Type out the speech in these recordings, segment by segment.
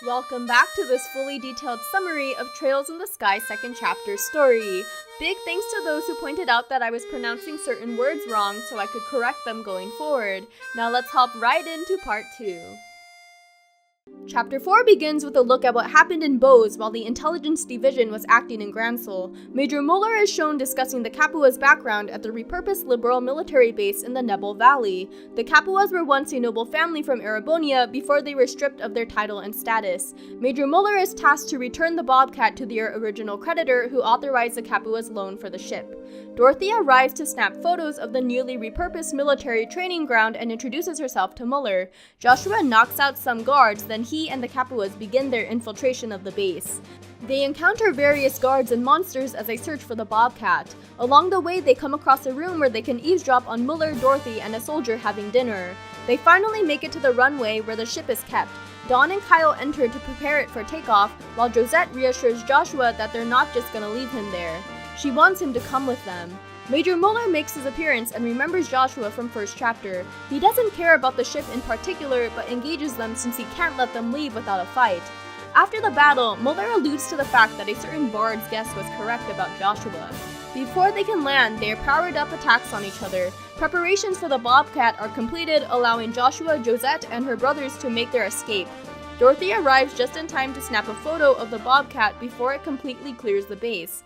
Welcome back to this fully detailed summary of Trails in the Sky 2nd chapter story. Big thanks to those who pointed out that I was pronouncing certain words wrong so I could correct them going forward. Now let's hop right into part 2. Chapter 4 begins with a look at what happened in Bose while the Intelligence Division was acting in Gransel. Major Muller is shown discussing the Capua's background at the repurposed liberal military base in the Nebel Valley. The Capuas were once a noble family from Erebonia before they were stripped of their title and status. Major Muller is tasked to return the Bobcat to their original creditor who authorized the Capua's loan for the ship. Dorothy arrives to snap photos of the newly repurposed military training ground and introduces herself to Muller. Joshua knocks out some guards, then he and the Capuas begin their infiltration of the base. They encounter various guards and monsters as they search for the Bobcat. Along the way, they come across a room where they can eavesdrop on Muller, Dorothy, and a soldier having dinner. They finally make it to the runway where the ship is kept. Dawn and Kyle enter to prepare it for takeoff, while Josette reassures Joshua that they're not just gonna leave him there. She wants him to come with them. Major Muller makes his appearance and remembers Joshua from first chapter. He doesn't care about the ship in particular, but engages them since he can't let them leave without a fight. After the battle, Muller alludes to the fact that a certain bard's guess was correct about Joshua. Before they can land, their powered-up attacks on each other. Preparations for the Bobcat are completed, allowing Joshua, Josette, and her brothers to make their escape. Dorothy arrives just in time to snap a photo of the Bobcat before it completely clears the base.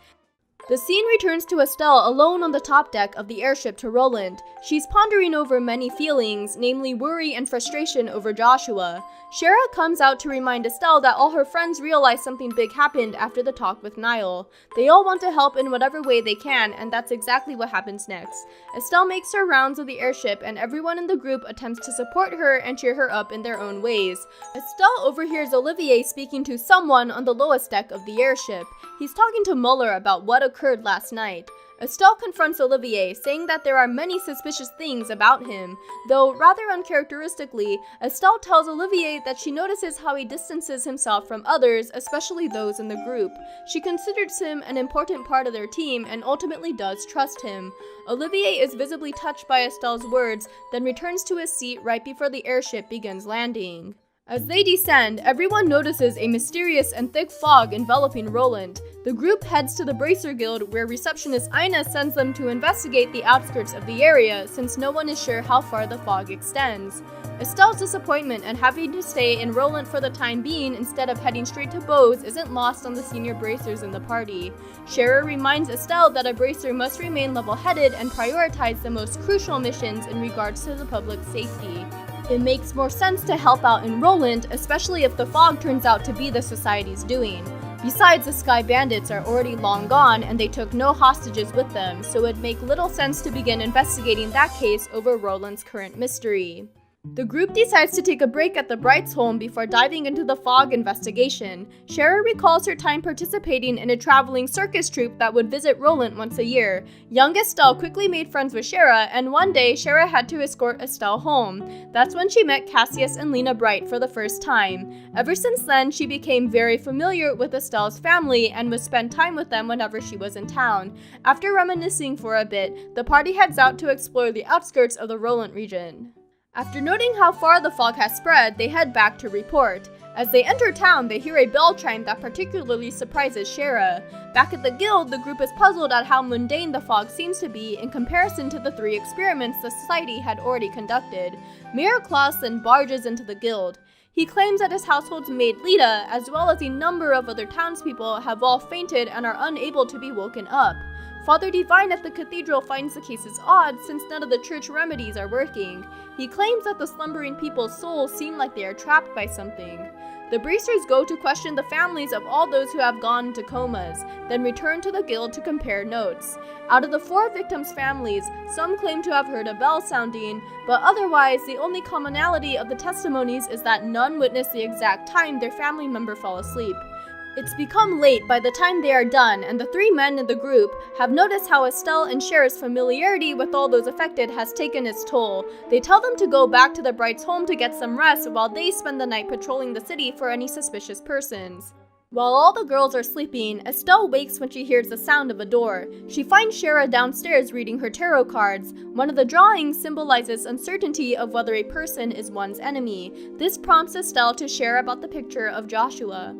The scene returns to Estelle alone on the top deck of the airship to Roland. She's pondering over many feelings, namely worry and frustration over Joshua. Shara comes out to remind Estelle that all her friends realize something big happened after the talk with Niall. They all want to help in whatever way they can, and that's exactly what happens next. Estelle makes her rounds of the airship, and everyone in the group attempts to support her and cheer her up in their own ways. Estelle overhears Olivier speaking to someone on the lowest deck of the airship. He's talking to Muller about what occurred last night. Estelle confronts Olivier, saying that there are many suspicious things about him. Though rather uncharacteristically, Estelle tells Olivier that she notices how he distances himself from others, especially those in the group. She considers him an important part of their team and ultimately does trust him. Olivier is visibly touched by Estelle's words, then returns to his seat right before the airship begins landing. As they descend, everyone notices a mysterious and thick fog enveloping Roland. The group heads to the Bracer Guild, where receptionist Ina sends them to investigate the outskirts of the area, since no one is sure how far the fog extends. Estelle's disappointment at having to stay in Roland for the time being instead of heading straight to Bose isn't lost on the senior Bracers in the party. Shara reminds Estelle that a Bracer must remain level-headed and prioritize the most crucial missions in regards to the public's safety. It makes more sense to help out in Roland, especially if the fog turns out to be the Society's doing. Besides, the Sky Bandits are already long gone and they took no hostages with them, so it'd make little sense to begin investigating that case over Roland's current mystery. The group decides to take a break at the Brights' home before diving into the fog investigation. Shara recalls her time participating in a traveling circus troupe that would visit Roland once a year. Young Estelle quickly made friends with Shara, and one day Shara had to escort Estelle home. That's when she met Cassius and Lena Bright for the first time. Ever since then, she became very familiar with Estelle's family and would spend time with them whenever she was in town. After reminiscing for a bit, the party heads out to explore the outskirts of the Roland region. After noting how far the fog has spread, they head back to report. As they enter town, they hear a bell chime that particularly surprises Shara. Back at the guild, the group is puzzled at how mundane the fog seems to be in comparison to the 3 experiments the society had already conducted. Mayor Clausen barges into the guild. He claims that his household's maid Lita, as well as a number of other townspeople, have all fainted and are unable to be woken up. Father Divine at the cathedral finds the cases odd since none of the church remedies are working. He claims that the slumbering people's souls seem like they are trapped by something. The Bracers go to question the families of all those who have gone into comas, then return to the guild to compare notes. Out of the 4 victims' families, some claim to have heard a bell sounding, but otherwise the only commonality of the testimonies is that none witnessed the exact time their family member fell asleep. It's become late by the time they are done, and the 3 men in the group have noticed how Estelle and Shara's familiarity with all those affected has taken its toll. They tell them to go back to the Brights' home to get some rest while they spend the night patrolling the city for any suspicious persons. While all the girls are sleeping, Estelle wakes when she hears the sound of a door. She finds Shara downstairs reading her tarot cards. One of the drawings symbolizes uncertainty of whether a person is one's enemy. This prompts Estelle to share about the picture of Joshua.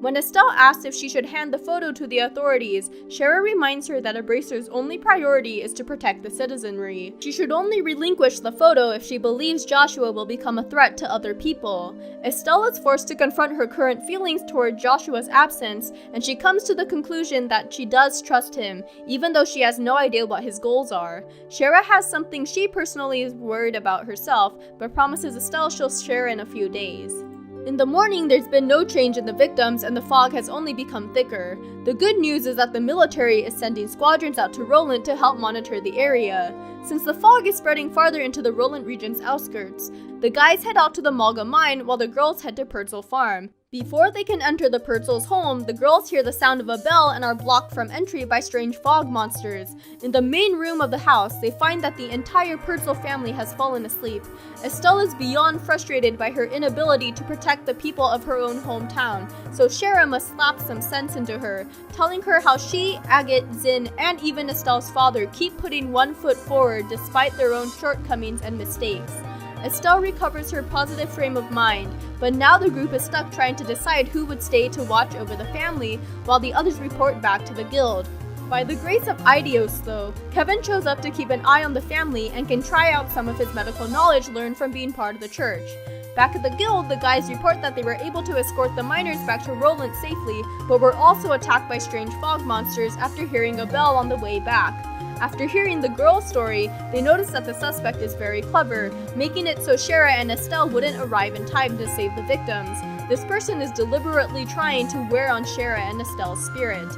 When Estelle asks if she should hand the photo to the authorities, Shara reminds her that a bracer's only priority is to protect the citizenry. She should only relinquish the photo if she believes Joshua will become a threat to other people. Estelle is forced to confront her current feelings toward Joshua's absence, and she comes to the conclusion that she does trust him, even though she has no idea what his goals are. Shara has something she personally is worried about herself, but promises Estelle she'll share in a few days. In the morning, there's been no change in the victims and the fog has only become thicker. The good news is that the military is sending squadrons out to Roland to help monitor the area. Since the fog is spreading farther into the Roland region's outskirts, the guys head out to the Malga mine while the girls head to Purzel farm. Before they can enter the Purzel's home, the girls hear the sound of a bell and are blocked from entry by strange fog monsters. In the main room of the house, they find that the entire Purzel family has fallen asleep. Estelle is beyond frustrated by her inability to protect the people of her own hometown, so Shara must slap some sense into her, telling her how she, Agate, Zin, and even Estelle's father keep putting one foot forward despite their own shortcomings and mistakes. Estelle recovers her positive frame of mind, but now the group is stuck trying to decide who would stay to watch over the family while the others report back to the guild. By the grace of Idios, though, Kevin shows up to keep an eye on the family and can try out some of his medical knowledge learned from being part of the church. Back at the guild, the guys report that they were able to escort the miners back to Roland safely, but were also attacked by strange fog monsters after hearing a bell on the way back. After hearing the girl's story, they notice that the suspect is very clever, making it so Shara and Estelle wouldn't arrive in time to save the victims. This person is deliberately trying to wear on Shara and Estelle's spirit.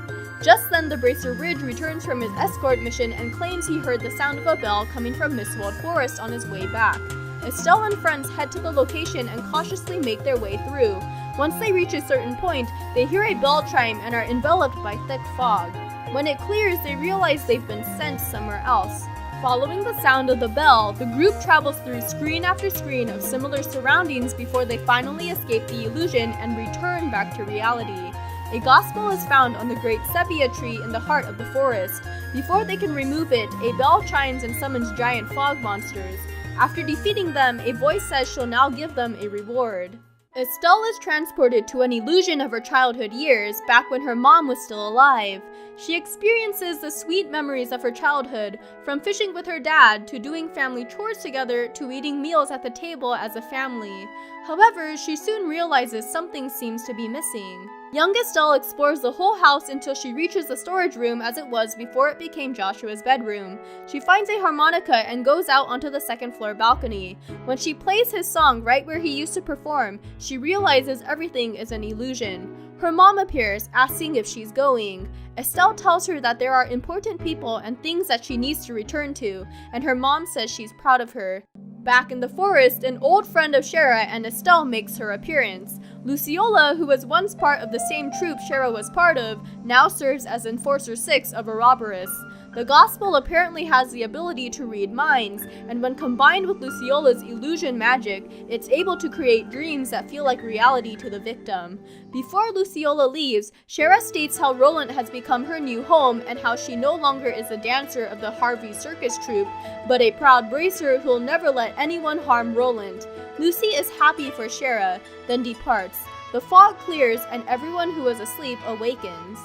Just then, the Bracer Ridge returns from his escort mission and claims he heard the sound of a bell coming from Mistwald Forest on his way back. Estelle and friends head to the location and cautiously make their way through. Once they reach a certain point, they hear a bell chime and are enveloped by thick fog. When it clears, they realize they've been sent somewhere else. Following the sound of the bell, the group travels through screen after screen of similar surroundings before they finally escape the illusion and return back to reality. A gospel is found on the great sepia tree in the heart of the forest. Before they can remove it, a bell chimes and summons giant fog monsters. After defeating them, a voice says she'll now give them a reward. Estelle is transported to an illusion of her childhood years, back when her mom was still alive. She experiences the sweet memories of her childhood, from fishing with her dad, to doing family chores together, to eating meals at the table as a family. However, she soon realizes something seems to be missing. Young Estelle explores the whole house until she reaches the storage room as it was before it became Joshua's bedroom. She finds a harmonica and goes out onto the second floor balcony. When she plays his song right where he used to perform, she realizes everything is an illusion. Her mom appears, asking if she's going. Estelle tells her that there are important people and things that she needs to return to, and her mom says she's proud of her. Back in the forest, an old friend of Shara and Estelle makes her appearance. Luciola, who was once part of the same troop Shara was part of, now serves as Enforcer 6 of Ouroboros. The Gospel apparently has the ability to read minds, and when combined with Luciola's illusion magic, it's able to create dreams that feel like reality to the victim. Before Luciola leaves, Shara states how Roland has become her new home and how she no longer is a dancer of the Harvey Circus troupe, but a proud bracer who'll never let anyone harm Roland. Lucy is happy for Shara, then departs. The fog clears and everyone who was asleep awakens.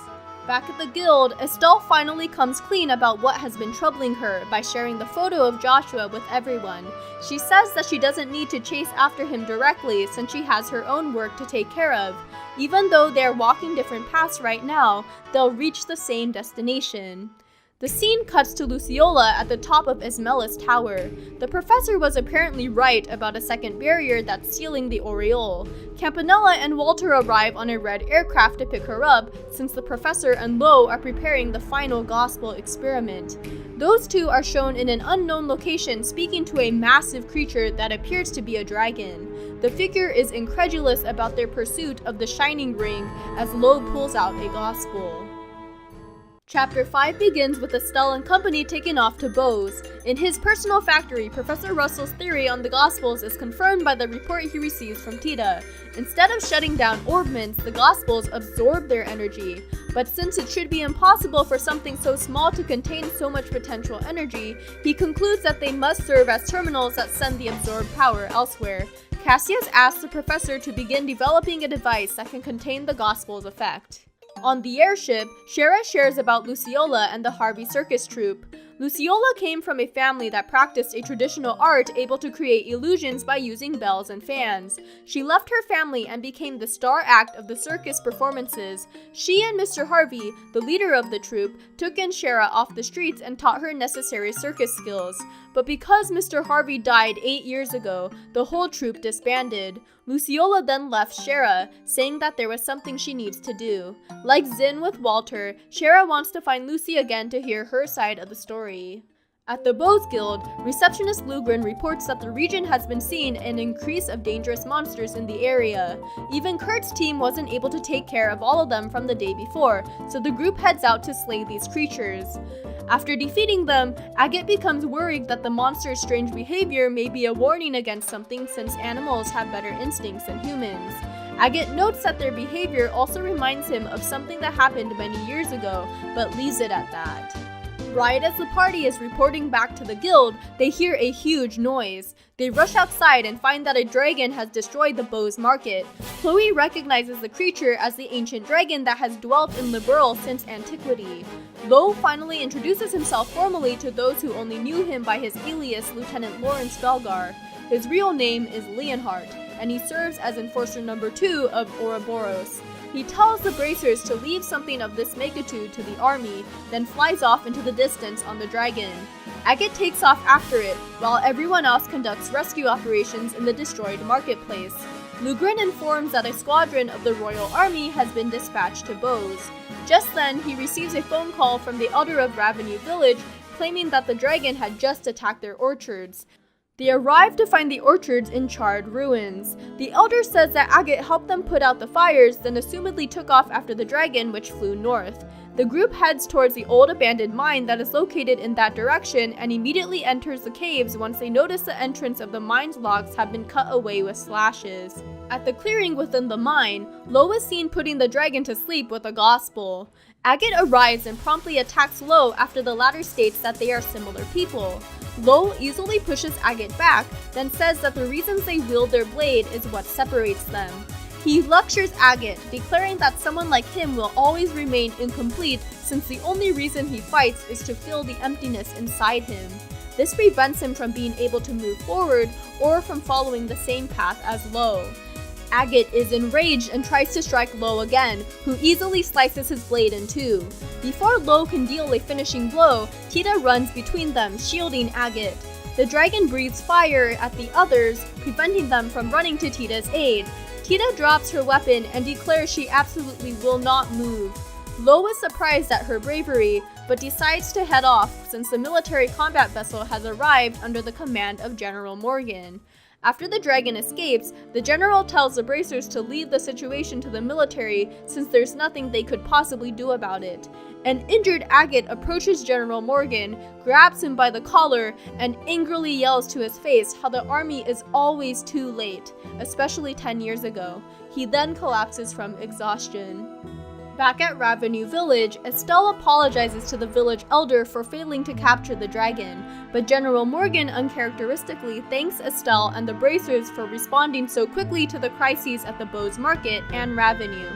Back at the guild, Estelle finally comes clean about what has been troubling her by sharing the photo of Joshua with everyone. She says that she doesn't need to chase after him directly since she has her own work to take care of. Even though they're walking different paths right now, they'll reach the same destination. The scene cuts to Luciola at the top of Ismela's tower. The professor was apparently right about a second barrier that's sealing the Aureole. Campanella and Walter arrive on a red aircraft to pick her up, since the professor and Lo are preparing the final gospel experiment. Those two are shown in an unknown location speaking to a massive creature that appears to be a dragon. The figure is incredulous about their pursuit of the shining ring as Lo pulls out a gospel. Chapter 5 begins with Estelle and company taking off to Bose. In his personal factory, Professor Russell's theory on the Gospels is confirmed by the report he receives from Tita. Instead of shutting down orbments, the Gospels absorb their energy. But since it should be impossible for something so small to contain so much potential energy, he concludes that they must serve as terminals that send the absorbed power elsewhere. Cassius asks the professor to begin developing a device that can contain the Gospel's effect. On the airship, Shara shares about Luciola and the Harvey circus troupe. Luciola came from a family that practiced a traditional art able to create illusions by using bells and fans. She left her family and became the star act of the circus performances. She and Mr. Harvey, the leader of the troupe, took in Shara off the streets and taught her necessary circus skills. But because Mr. Harvey died 8 years ago, the whole troupe disbanded. Luciola then left Shara, saying that there was something she needs to do. Like Zin with Walter, Shara wants to find Lucy again to hear her side of the story. At the Bose Guild, receptionist Lugren reports that the region has been seeing an increase of dangerous monsters in the area. Even Kurt's team wasn't able to take care of all of them from the day before, so the group heads out to slay these creatures. After defeating them, Agate becomes worried that the monster's strange behavior may be a warning against something since animals have better instincts than humans. Agate notes that their behavior also reminds him of something that happened many years ago, but leaves it at that. Right as the party is reporting back to the guild, they hear a huge noise. They rush outside and find that a dragon has destroyed the Bose market. Chloe recognizes the creature as the ancient dragon that has dwelt in Liberl since antiquity. Lo finally introduces himself formally to those who only knew him by his alias Lieutenant Lawrence Belgar. His real name is Leonhardt, and he serves as Enforcer number 2 of Ouroboros. He tells the bracers to leave something of this magnitude to the army, then flies off into the distance on the dragon. Agate takes off after it, while everyone else conducts rescue operations in the destroyed marketplace. Lugren informs that a squadron of the Royal Army has been dispatched to Bose. Just then, he receives a phone call from the elder of Ravenue Village, claiming that the dragon had just attacked their orchards. They arrive to find the orchards in charred ruins. The elder says that Agate helped them put out the fires, then assumedly took off after the dragon, which flew north. The group heads towards the old abandoned mine that is located in that direction and immediately enters the caves once they notice the entrance of the mine's logs have been cut away with slashes. At the clearing within the mine, Lo is seen putting the dragon to sleep with a gospel. Agate arrives and promptly attacks Lo after the latter states that they are similar people. Lo easily pushes Agate back, then says that the reasons they wield their blade is what separates them. He lectures Agate, declaring that someone like him will always remain incomplete since the only reason he fights is to fill the emptiness inside him. This prevents him from being able to move forward or from following the same path as Lo. Agate is enraged and tries to strike Lo again, who easily slices his blade in two. Before Lo can deal a finishing blow, Tita runs between them, shielding Agate. The dragon breathes fire at the others, preventing them from running to Tita's aid. Tita drops her weapon and declares she absolutely will not move. Lo is surprised at her bravery, but decides to head off since the military combat vessel has arrived under the command of General Morgan. After the dragon escapes, the general tells the bracers to leave the situation to the military since there's nothing they could possibly do about it. An injured Agate approaches General Morgan, grabs him by the collar, and angrily yells to his face how the army is always too late, especially 10 years ago. He then collapses from exhaustion. Back at Ravenue Village, Estelle apologizes to the village elder for failing to capture the dragon, but General Morgan uncharacteristically thanks Estelle and the bracers for responding so quickly to the crises at the Bose Market and Ravenue.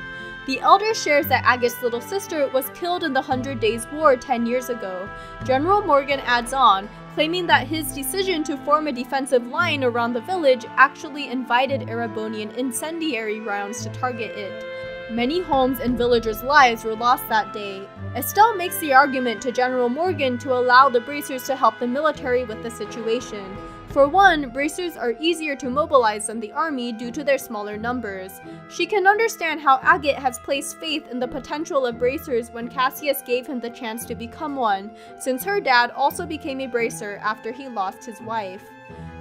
The elder shares that Agate's little sister was killed in the 100 Days' War 10 years ago. General Morgan adds on, claiming that his decision to form a defensive line around the village actually invited Erebonian incendiary rounds to target it. Many homes and villagers' lives were lost that day. Estelle makes the argument to General Morgan to allow the bracers to help the military with the situation. For one, bracers are easier to mobilize than the army due to their smaller numbers. She can understand how Agate has placed faith in the potential of bracers when Cassius gave him the chance to become one, since her dad also became a bracer after he lost his wife.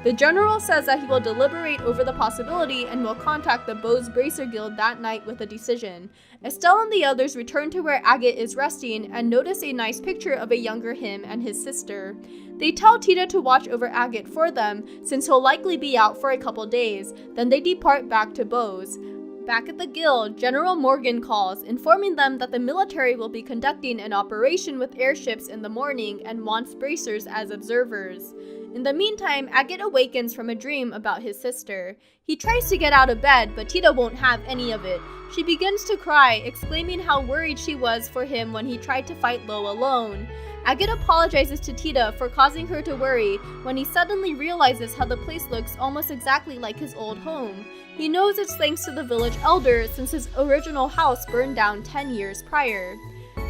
The general says that he will deliberate over the possibility and will contact the Bose Bracer Guild that night with a decision. Estelle and the others return to where Agate is resting and notice a nice picture of a younger him and his sister. They tell Tita to watch over Agate for them, since he'll likely be out for a couple days, then they depart back to Bose. Back at the guild, General Morgan calls, informing them that the military will be conducting an operation with airships in the morning and wants bracers as observers. In the meantime, Agate awakens from a dream about his sister. He tries to get out of bed, but Tita won't have any of it. She begins to cry, exclaiming how worried she was for him when he tried to fight Lo alone. Agate apologizes to Tita for causing her to worry when he suddenly realizes how the place looks almost exactly like his old home. He knows it's thanks to the village elder since his original house burned down 10 years prior.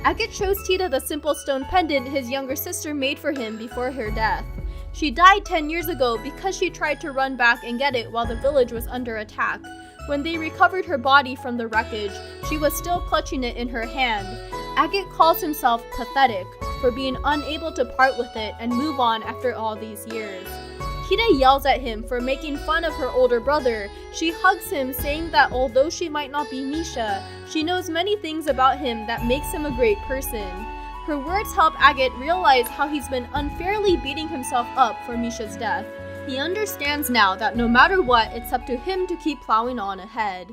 Agate shows Tita the simple stone pendant his younger sister made for him before her death. She died 10 years ago because she tried to run back and get it while the village was under attack. When they recovered her body from the wreckage, she was still clutching it in her hand. Agate calls himself pathetic for being unable to part with it and move on after all these years. Tita yells at him for making fun of her older brother. She hugs him, saying that although she might not be Misha, she knows many things about him that makes him a great person. Her words help Agate realize how he's been unfairly beating himself up for Misha's death. He understands now that no matter what, it's up to him to keep plowing on ahead.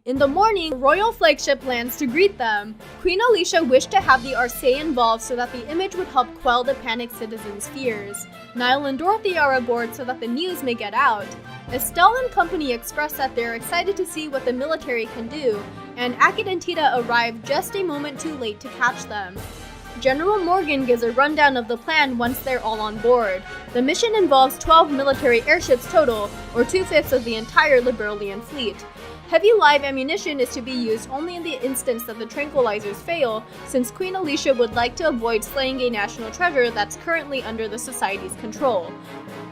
In the morning, the royal flagship lands to greet them. Queen Alicia wished to have the Arce involved so that the image would help quell the panicked citizens' fears. Niall and Dorothy are aboard so that the news may get out. Estelle and company express that they're excited to see what the military can do, and Agate and Tita arrive just a moment too late to catch them. General Morgan gives a rundown of the plan once they're all on board. The mission involves 12 military airships total, or 2/5 of the entire Liberalian fleet. Heavy live ammunition is to be used only in the instance that the tranquilizers fail, since Queen Alicia would like to avoid slaying a national treasure that's currently under the Society's control.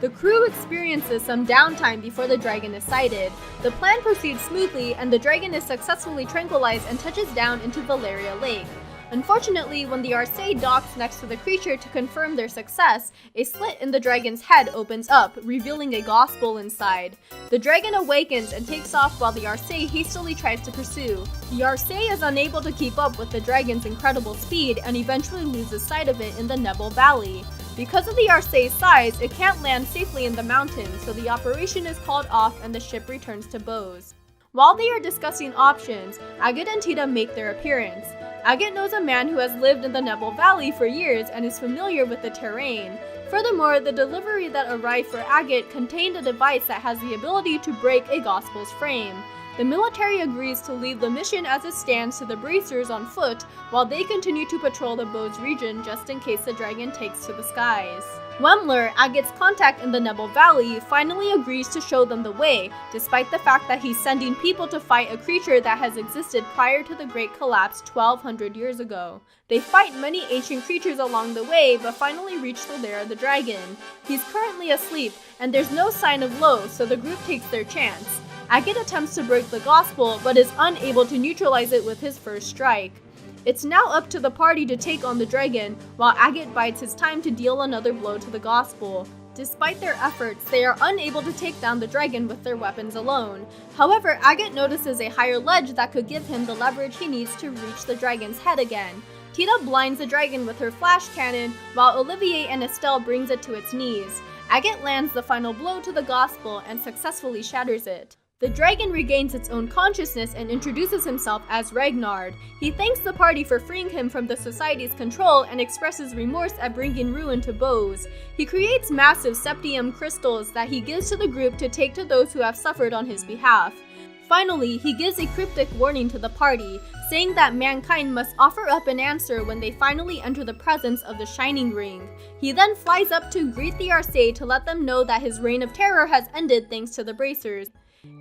The crew experiences some downtime before the dragon is sighted. The plan proceeds smoothly, and the dragon is successfully tranquilized and touches down into Valeria Lake. Unfortunately, when the Arce docks next to the creature to confirm their success, a slit in the dragon's head opens up, revealing a gospel inside. The dragon awakens and takes off while the Arce hastily tries to pursue. The Arce is unable to keep up with the dragon's incredible speed and eventually loses sight of it in the Nebel Valley. Because of the Arce's size, it can't land safely in the mountains, so the operation is called off and the ship returns to Bose. While they are discussing options, Agate and Tita make their appearance. Agate knows a man who has lived in the Nebel Valley for years and is familiar with the terrain. Furthermore, the delivery that arrived for Agate contained a device that has the ability to break a gospel's frame. The military agrees to leave the mission as it stands to the bracers on foot, while they continue to patrol the Bose region just in case the dragon takes to the skies. Wemler, Agate's contact in the Nebel Valley, finally agrees to show them the way, despite the fact that he's sending people to fight a creature that has existed prior to the Great Collapse 1200 years ago. They fight many ancient creatures along the way, but finally reach the lair of the dragon. He's currently asleep, and there's no sign of Lo, so the group takes their chance. Agate attempts to break the gospel, but is unable to neutralize it with his first strike. It's now up to the party to take on the dragon, while Agate bides his time to deal another blow to the gospel. Despite their efforts, they are unable to take down the dragon with their weapons alone. However, Agate notices a higher ledge that could give him the leverage he needs to reach the dragon's head again. Tita blinds the dragon with her flash cannon, while Olivier and Estelle brings it to its knees. Agate lands the final blow to the gospel and successfully shatters it. The dragon regains its own consciousness and introduces himself as Ragnard. He thanks the party for freeing him from the Society's control and expresses remorse at bringing ruin to Bose. He creates massive septium crystals that he gives to the group to take to those who have suffered on his behalf. Finally, he gives a cryptic warning to the party, saying that mankind must offer up an answer when they finally enter the presence of the Shining Ring. He then flies up to greet the Arce to let them know that his reign of terror has ended thanks to the bracers.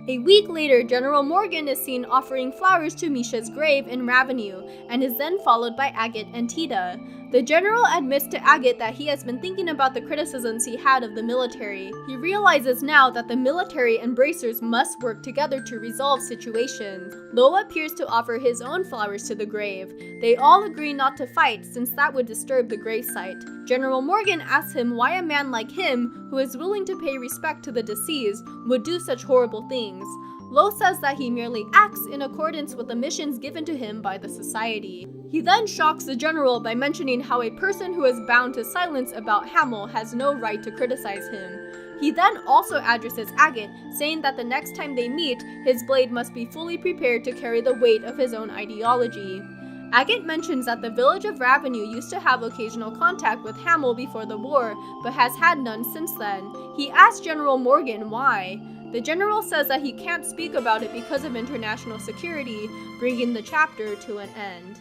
A week later, General Morgan is seen offering flowers to Misha's grave in Ravenue, and is then followed by Agate and Tita. The general admits to Agate that he has been thinking about the criticisms he had of the military. He realizes now that the military and bracers must work together to resolve situations. Lo appears to offer his own flowers to the grave. They all agree not to fight since that would disturb the gravesite. General Morgan asks him why a man like him, who is willing to pay respect to the deceased, would do such horrible things. Lo says that he merely acts in accordance with the missions given to him by the society. He then shocks the general by mentioning how a person who is bound to silence about Hamel has no right to criticize him. He then also addresses Agate, saying that the next time they meet, his blade must be fully prepared to carry the weight of his own ideology. Agate mentions that the village of Ravenue used to have occasional contact with Hamel before the war, but has had none since then. He asks General Morgan why. The general says that he can't speak about it because of international security, bringing the chapter to an end.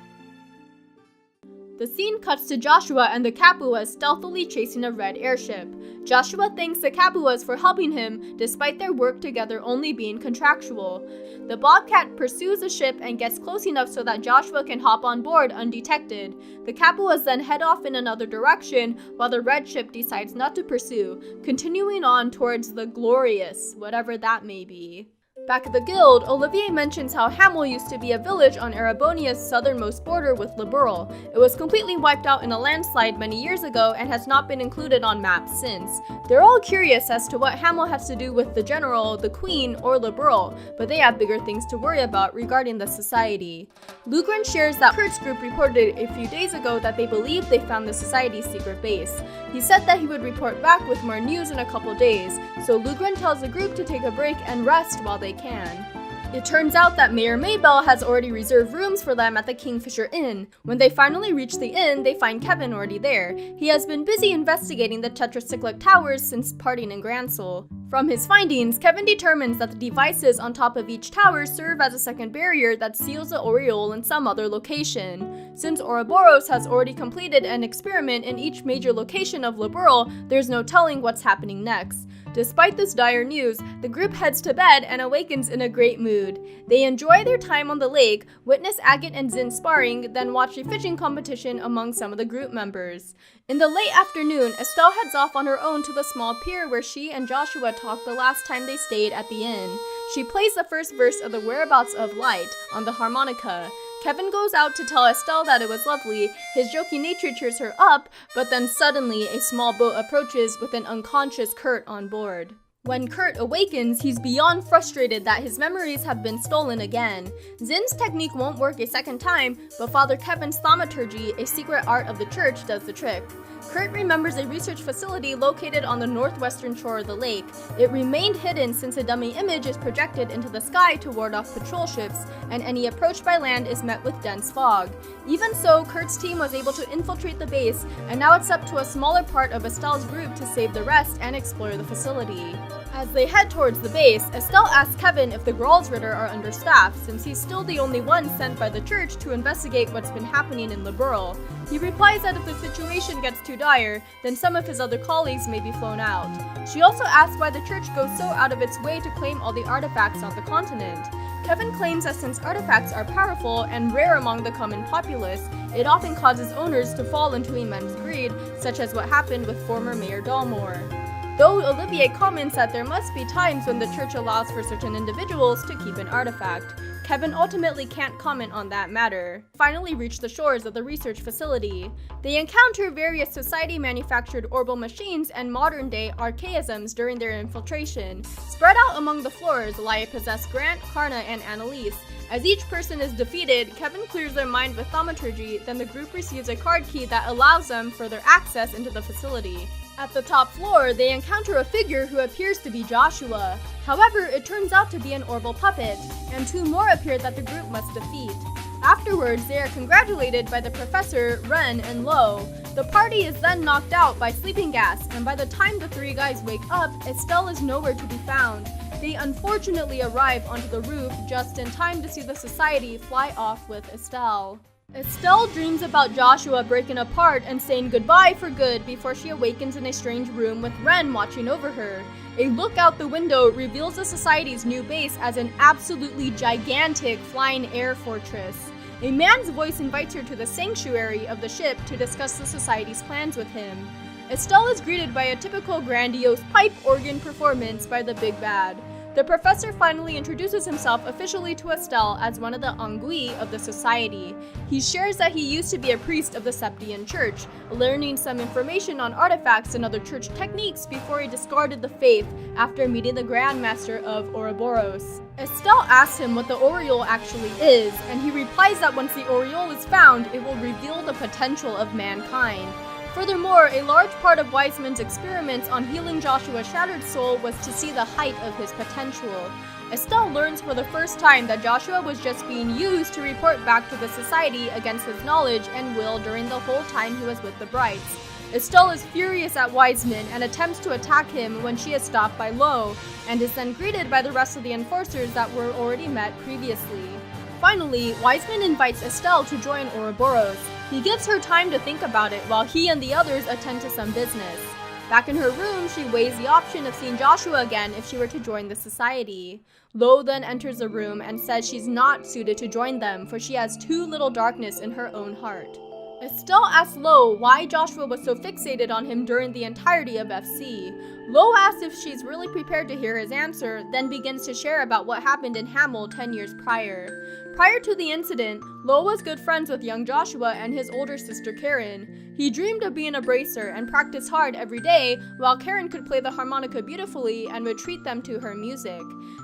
The scene cuts to Joshua and the Capuas stealthily chasing a red airship. Joshua thanks the Capuas for helping him, despite their work together only being contractual. The Bobcat pursues the ship and gets close enough so that Joshua can hop on board undetected. The Capuas then head off in another direction, while the red ship decides not to pursue, continuing on towards the Glorious, whatever that may be. Back at the guild, Olivier mentions how Hamel used to be a village on Erebonia's southernmost border with Liberal. It was completely wiped out in a landslide many years ago and has not been included on maps since. They're all curious as to what Hamel has to do with the general, the queen, or Liberal, but they have bigger things to worry about regarding the society. Lugren shares that Kurt's group reported a few days ago that they believe they found the society's secret base. He said that he would report back with more news in a couple days, so Lugren tells the group to take a break and rest while they can. It turns out that Mayor Maybell has already reserved rooms for them at the Kingfisher Inn. When they finally reach the inn, they find Kevin already there. He has been busy investigating the tetracyclic towers since parting in Gransel. From his findings, Kevin determines that the devices on top of each tower serve as a second barrier that seals the aureole in some other location. Since Ouroboros has already completed an experiment in each major location of Liberal, there's no telling what's happening next. Despite this dire news, the group heads to bed and awakens in a great mood. They enjoy their time on the lake, witness Agate and Zin sparring, then watch a fishing competition among some of the group members. In the late afternoon, Estelle heads off on her own to the small pier where she and Joshua talked the last time they stayed at the inn. She plays the first verse of The Whereabouts of Light on the harmonica. Kevin goes out to tell Estelle that it was lovely. His joking nature cheers her up, but then suddenly a small boat approaches with an unconscious Kurt on board. When Kurt awakens, he's beyond frustrated that his memories have been stolen again. Zin's technique won't work a second time, but Father Kevin's thaumaturgy, a secret art of the church, does the trick. Kurt remembers a research facility located on the northwestern shore of the lake. It remained hidden since a dummy image is projected into the sky to ward off patrol ships, and any approach by land is met with dense fog. Even so, Kurt's team was able to infiltrate the base, and now it's up to a smaller part of Estelle's group to save the rest and explore the facility. As they head towards the base, Estelle asks Kevin if the Gralsritter are understaffed, since he's still the only one sent by the church to investigate what's been happening in Liberal. He replies that if the situation gets too dire, then some of his other colleagues may be flown out. She also asks why the church goes so out of its way to claim all the artifacts on the continent. Kevin claims that since artifacts are powerful and rare among the common populace, it often causes owners to fall into immense greed, such as what happened with former Mayor Dalmore. Though Olivier comments that there must be times when the church allows for certain individuals to keep an artifact, Kevin ultimately can't comment on that matter. Finally reach the shores of the research facility. They encounter various society-manufactured orbal machines and modern-day archaisms during their infiltration. Spread out among the floors lie a possessed Grant, Karna, and Annalise. As each person is defeated, Kevin clears their mind with thaumaturgy, then the group receives a card key that allows them further access into the facility. At the top floor, they encounter a figure who appears to be Joshua. However, it turns out to be an orbal puppet, and two more appear that the group must defeat. Afterwards, they are congratulated by the professor, Ren, and Lo. The party is then knocked out by sleeping gas, and by the time the three guys wake up, Estelle is nowhere to be found. They unfortunately arrive onto the roof just in time to see the society fly off with Estelle. Estelle dreams about Joshua breaking apart and saying goodbye for good before she awakens in a strange room with Ren watching over her. A look out the window reveals the society's new base as an absolutely gigantic flying air fortress. A man's voice invites her to the sanctuary of the ship to discuss the society's plans with him. Estelle is greeted by a typical grandiose pipe organ performance by the big bad. The professor finally introduces himself officially to Estelle as one of the Angui of the society. He shares that he used to be a priest of the Septian Church, learning some information on artifacts and other church techniques before he discarded the faith after meeting the Grand Master of Ouroboros. Estelle asks him what the Aureole actually is, and he replies that once the Aureole is found, it will reveal the potential of mankind. Furthermore, a large part of Wiseman's experiments on healing Joshua's shattered soul was to see the height of his potential. Estelle learns for the first time that Joshua was just being used to report back to the society against his knowledge and will during the whole time he was with the Brights. Estelle is furious at Wiseman and attempts to attack him when she is stopped by Lo, and is then greeted by the rest of the enforcers that were already met previously. Finally, Wiseman invites Estelle to join Ouroboros. He gives her time to think about it while he and the others attend to some business. Back in her room, she weighs the option of seeing Joshua again if she were to join the society. Lo then enters the room and says she's not suited to join them, for she has too little darkness in her own heart. Estelle asks Lo why Joshua was so fixated on him during the entirety of FC. Lo asks if she's really prepared to hear his answer, then begins to share about what happened in Hamel 10 years prior. Prior to the incident, Lo was good friends with young Joshua and his older sister Karen. He dreamed of being a bracer and practiced hard every day, while Karen could play the harmonica beautifully and would treat them to her music.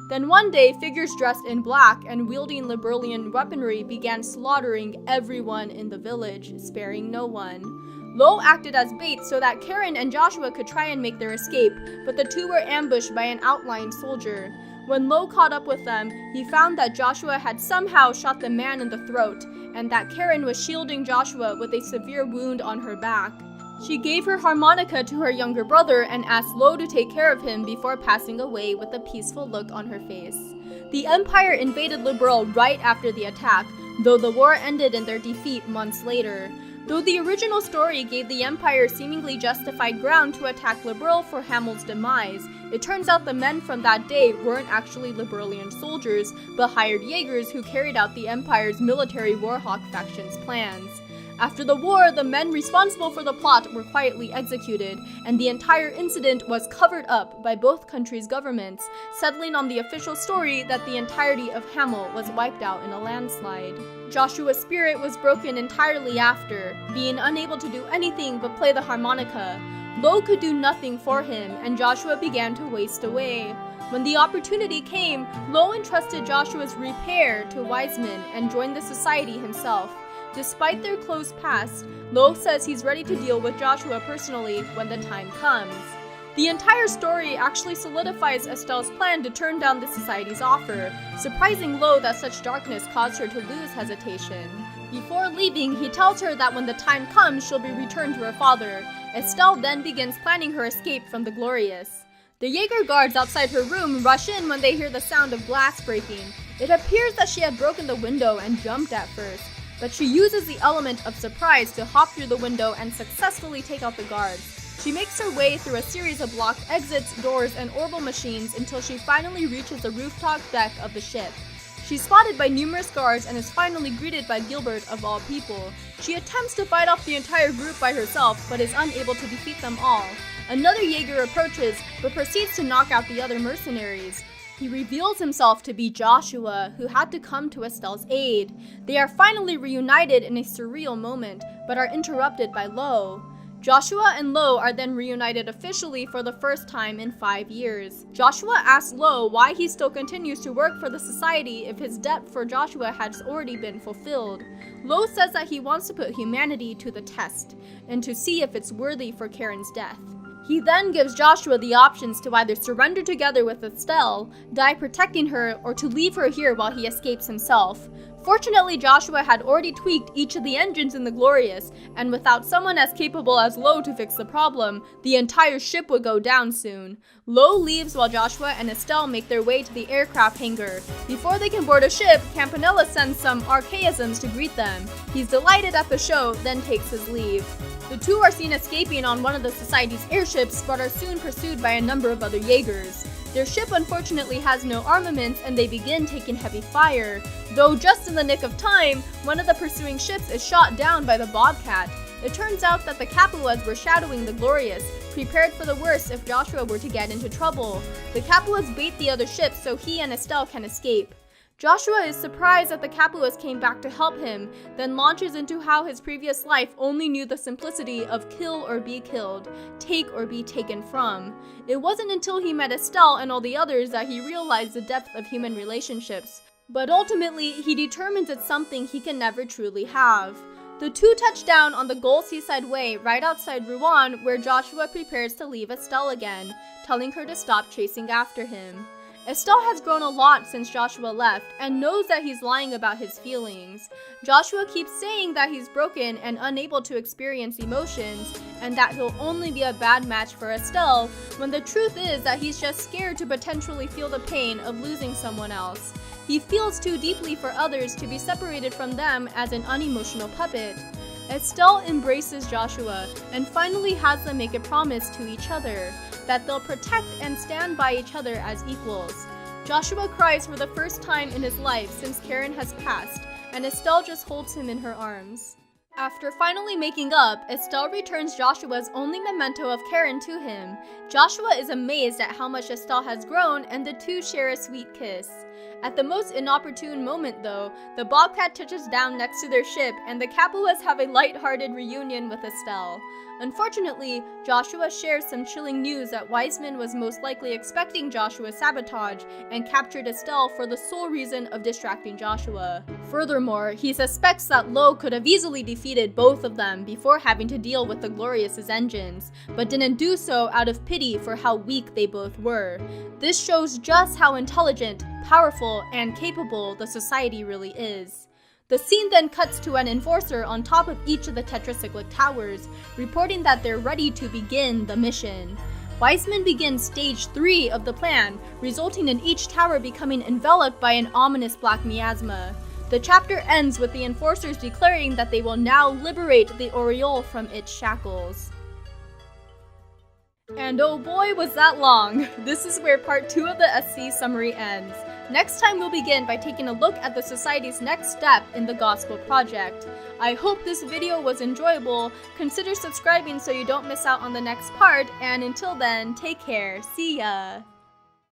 Then one day, figures dressed in black and wielding Liberalian weaponry began slaughtering everyone in the village, sparing no one. Lo acted as bait so that Karen and Joshua could try and make their escape, but the two were ambushed by an outlying soldier. When Lo caught up with them, he found that Joshua had somehow shot the man in the throat, and that Karen was shielding Joshua with a severe wound on her back. She gave her harmonica to her younger brother and asked Lo to take care of him before passing away with a peaceful look on her face. The Empire invaded Liberal right after the attack, though the war ended in their defeat months later. Though the original story gave the Empire seemingly justified ground to attack Liberal for Hamel's demise, it turns out the men from that day weren't actually Liberalian soldiers, but hired Jaegers who carried out the Empire's military Warhawk faction's plans. After the war, the men responsible for the plot were quietly executed, and the entire incident was covered up by both countries' governments, settling on the official story that the entirety of Hamel was wiped out in a landslide. Joshua's spirit was broken entirely after, being unable to do anything but play the harmonica. Lo could do nothing for him, and Joshua began to waste away. When the opportunity came, Lo entrusted Joshua's repair to Wiseman and joined the society himself. Despite their close past, Lo says he's ready to deal with Joshua personally when the time comes. The entire story actually solidifies Estelle's plan to turn down the society's offer, surprising Lo that such darkness caused her to lose hesitation. Before leaving, he tells her that when the time comes, she'll be returned to her father. Estelle then begins planning her escape from the Glorious. The Jaeger guards outside her room rush in when they hear the sound of glass breaking. It appears that she had broken the window and jumped at first, but she uses the element of surprise to hop through the window and successfully take out the guards. She makes her way through a series of blocked exits, doors, and orbital machines until she finally reaches the rooftop deck of the ship. She's spotted by numerous guards and is finally greeted by Gilbert of all people. She attempts to fight off the entire group by herself, but is unable to defeat them all. Another Jaeger approaches, but proceeds to knock out the other mercenaries. He reveals himself to be Joshua, who had to come to Estelle's aid. They are finally reunited in a surreal moment, but are interrupted by Lo. Joshua and Lo are then reunited officially for the first time in 5 years. Joshua asks Lo why he still continues to work for the society if his debt for Joshua has already been fulfilled. Lo says that he wants to put humanity to the test, and to see if it's worthy for Karen's death. He then gives Joshua the options to either surrender together with Estelle, die protecting her, or to leave her here while he escapes himself. Fortunately, Joshua had already tweaked each of the engines in the Glorious, and without someone as capable as Lo to fix the problem, the entire ship would go down soon. Lo leaves while Joshua and Estelle make their way to the aircraft hangar. Before they can board a ship, Campanella sends some archaisms to greet them. He's delighted at the show, then takes his leave. The two are seen escaping on one of the Society's airships, but are soon pursued by a number of other Jaegers. Their ship unfortunately has no armaments, and they begin taking heavy fire. Though just in the nick of time, one of the pursuing ships is shot down by the Bobcat. It turns out that the Capuas were shadowing the Glorious, prepared for the worst if Joshua were to get into trouble. The Capuas bait the other ships so he and Estelle can escape. Joshua is surprised that the Capuas came back to help him, then launches into how his previous life only knew the simplicity of kill or be killed, take or be taken from. It wasn't until he met Estelle and all the others that he realized the depth of human relationships. But ultimately, he determines it's something he can never truly have. The two touch down on the Goal Seaside Way right outside Rouen, where Joshua prepares to leave Estelle again, telling her to stop chasing after him. Estelle has grown a lot since Joshua left and knows that he's lying about his feelings. Joshua keeps saying that he's broken and unable to experience emotions, and that he'll only be a bad match for Estelle, when the truth is that he's just scared to potentially feel the pain of losing someone else. He feels too deeply for others to be separated from them as an unemotional puppet. Estelle embraces Joshua and finally has them make a promise to each other that they'll protect and stand by each other as equals. Joshua cries for the first time in his life since Karen has passed, and Estelle just holds him in her arms. After finally making up, Estelle returns Joshua's only memento of Karen to him. Joshua is amazed at how much Estelle has grown, and the two share a sweet kiss. At the most inopportune moment though, the Bobcat touches down next to their ship and the Capuas have a light-hearted reunion with Estelle. Unfortunately, Joshua shares some chilling news that Wiseman was most likely expecting Joshua's sabotage and captured Estelle for the sole reason of distracting Joshua. Furthermore, he suspects that Lo could have easily defeated both of them before having to deal with the Glorious's engines, but didn't do so out of pity for how weak they both were. This shows just how intelligent, powerful, and capable the society really is. The scene then cuts to an enforcer on top of each of the tetracyclic towers, reporting that they're ready to begin the mission. Wiseman begins stage 3 of the plan, resulting in each tower becoming enveloped by an ominous black miasma. The chapter ends with the enforcers declaring that they will now liberate the Oriole from its shackles. And oh boy was that long! This is where part 2 of the SC summary ends. Next time we'll begin by taking a look at the Society's next step in the Gospel Project. I hope this video was enjoyable. Consider subscribing so you don't miss out on the next part, and until then, take care. See ya!